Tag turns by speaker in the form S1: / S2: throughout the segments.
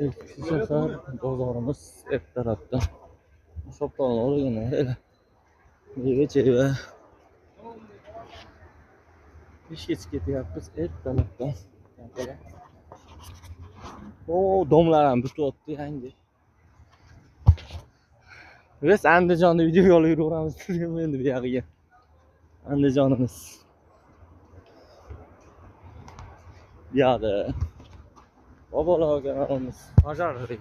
S1: Eski shahar bozorimiz ertalabda hisobdan olganda meva-cheva ishga ketyapmiz ertalabdan. Domlar ham bityapti yangi. Biz Andijonda video olib yuraveramiz endi bu yoqqa. Andijonimiz. Bu yoqda Bobolo kanalimiz bajardik.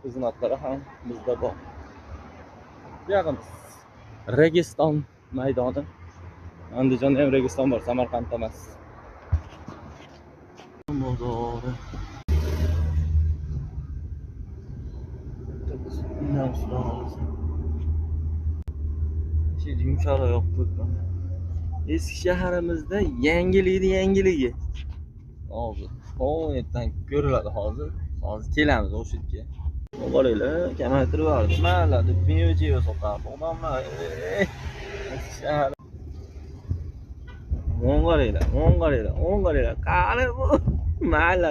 S1: Xizmatlari ham bizda bor. Bu yoqimiz Registon maydoni. Andijonda ham Registon bor, Samarqandda emas. Bozori. Şey yumshoqroq yo'q. Eski shaharimizda yangiligi. Hozir. Ertadan ko'riladi hozir. Hozir kelamiz o'sha yerga. Qaranglar, kamaytirib yubordi. Mahallada meva-cheva sotardi odamlar. Shahar. Qaranglar. Qani bu mahalla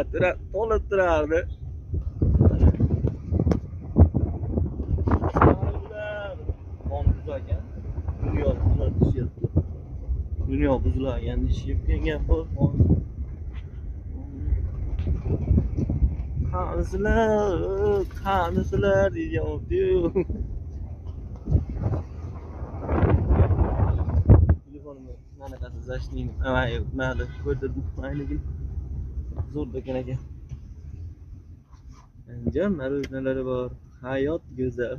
S1: to'lib turardi. Dunyo buzilagan deyishib gap bor. Qanisizlar deyapti. Telefonimni mana qasi zashning. Mayli, ko'rdim. Mayli. Zo'r ekan aka. Anjam maruzalari bor. Hayot go'zal.